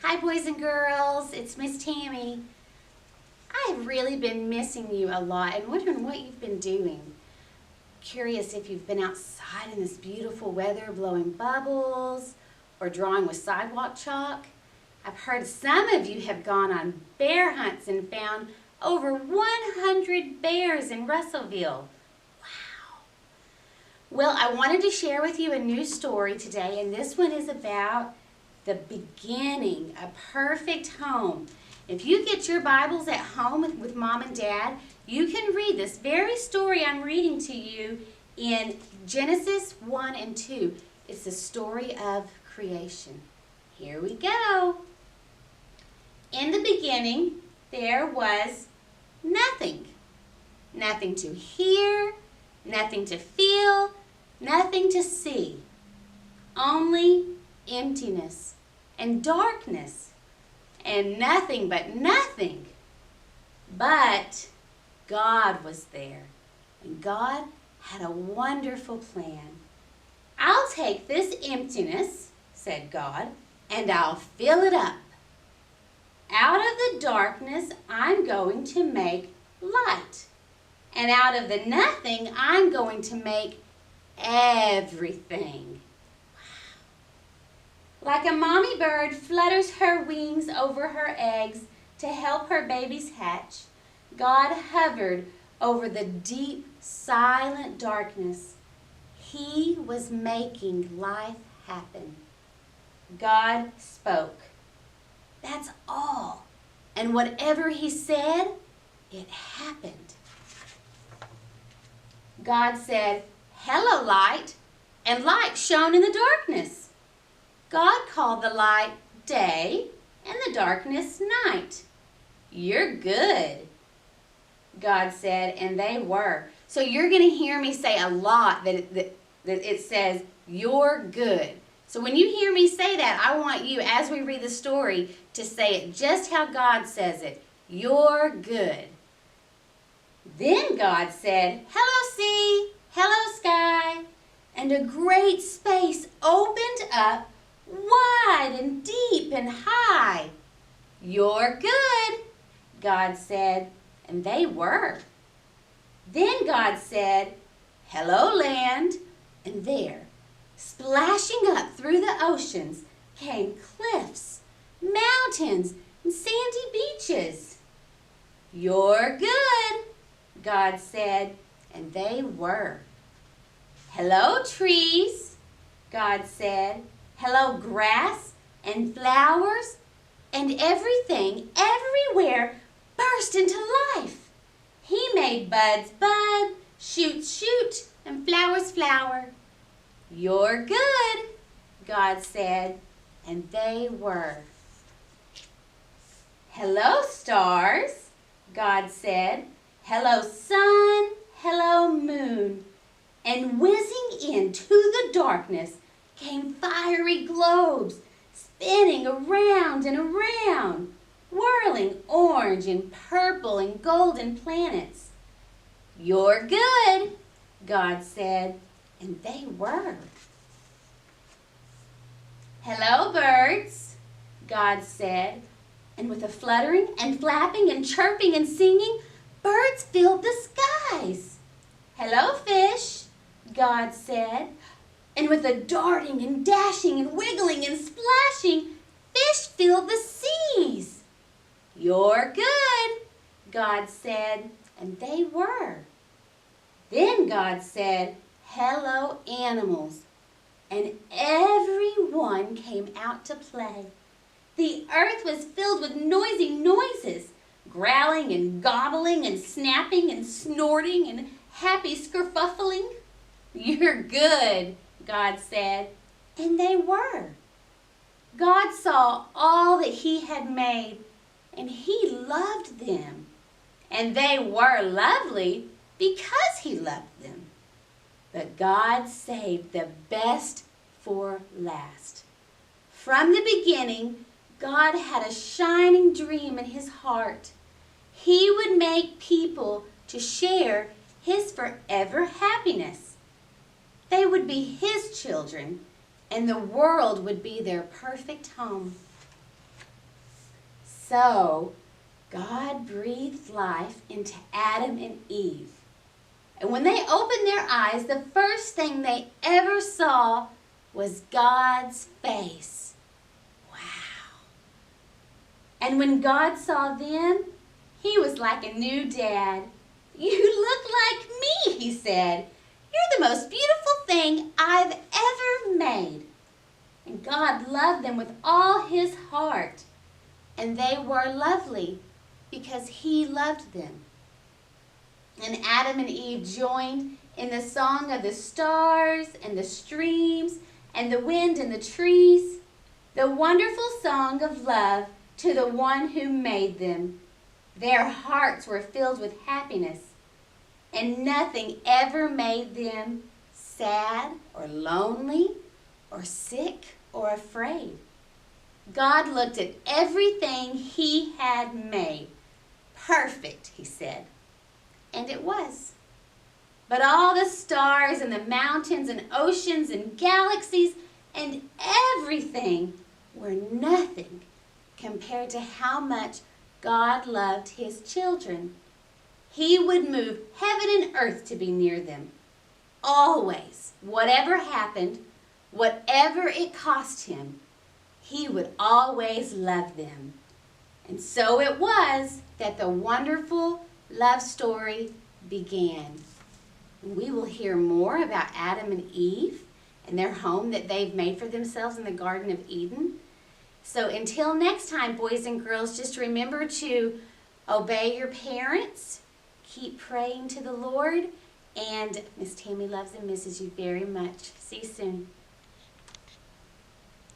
Hi boys and girls, it's Miss Tammy. I've really been missing you a lot and wondering what you've been doing. Curious if you've been outside in this beautiful weather blowing bubbles or drawing with sidewalk chalk. I've heard some of you have gone on bear hunts and found over 100 bears in Russellville. Wow. Well, I wanted to share with you a new story today, and this one is about the beginning, a perfect home. If you get your Bibles at home with Mom and Dad, you can read this very story I'm reading to you in Genesis 1 and 2. It's the story of creation. Here we go. In the beginning, there was nothing. Nothing to hear, nothing to feel, nothing to see. Only emptiness and darkness and nothing but nothing. But God was there, and God had a wonderful plan. I'll take this emptiness, said God, and I'll fill it up. Out of the darkness, I'm going to make light. And out of the nothing, I'm going to make everything. Like a mommy bird flutters her wings over her eggs to help her babies hatch, God hovered over the deep, silent darkness. He was making life happen. God spoke. That's all. And whatever He said, it happened. God said, "Hello, light," and light shone in the darkness. God called the light day and the darkness night. You're good, God said, and they were. So you're going to hear me say a lot that it says, you're good. So when you hear me say that, I want you, as we read the story, to say it just how God says it. You're good. Then God said, hello, sea, hello, sky, and a great space opened up, wide and deep and high. You're good, God said, and they were. Then God said, hello, land, and there, splashing up through the oceans, came cliffs, mountains, and sandy beaches. You're good, God said, and they were. Hello, trees, God said. Hello, grass and flowers, and everything, everywhere, burst into life. He made buds bud, shoots shoot, and flowers flower. You're good, God said, and they were. Hello, stars, God said. Hello, sun, hello, moon. And whizzing into the darkness came fiery globes, spinning around and around, whirling orange and purple and golden planets. You're good, God said, and they were. Hello, birds, God said, and with a fluttering and flapping and chirping and singing, birds filled the skies. Hello, fish, God said, and with a darting and dashing and wiggling and splashing, fish filled the seas. You're good, God said, and they were. Then God said, hello, animals, and everyone came out to play. The earth was filled with noisy noises, growling and gobbling and snapping and snorting and happy skerfuffling. You're good, God said, and they were. God saw all that He had made, and He loved them. And they were lovely because He loved them. But God saved the best for last. From the beginning, God had a shining dream in His heart. He would make people to share His forever happiness. They would be His children, and the world would be their perfect home. so God breathed life into Adam and Eve. And when they opened their eyes, the first thing they ever saw was God's face. Wow. And when God saw them, he was like a new dad. "You look like me," he said. "You're the most beautiful thing I've ever made." And God loved them with all his heart. And they were lovely because he loved them. And Adam and Eve joined in the song of the stars and the streams and the wind and the trees, the wonderful song of love to the one who made them. Their hearts were filled with happiness, and nothing ever made them sad or lonely or sick or afraid. God looked at everything he had made. Perfect, he said. And it was. But all the stars and the mountains and oceans and galaxies and everything were nothing compared to how much God loved his children. He would move heaven and earth to be near them. Always, whatever happened, whatever it cost him, he would always love them. And so it was that the wonderful love story began. We will hear more about Adam and Eve and their home that they've made for themselves in the Garden of Eden. So until next time, boys and girls, just remember to obey your parents, keep praying to the Lord, and Miss Tammy loves and misses you very much. See you soon.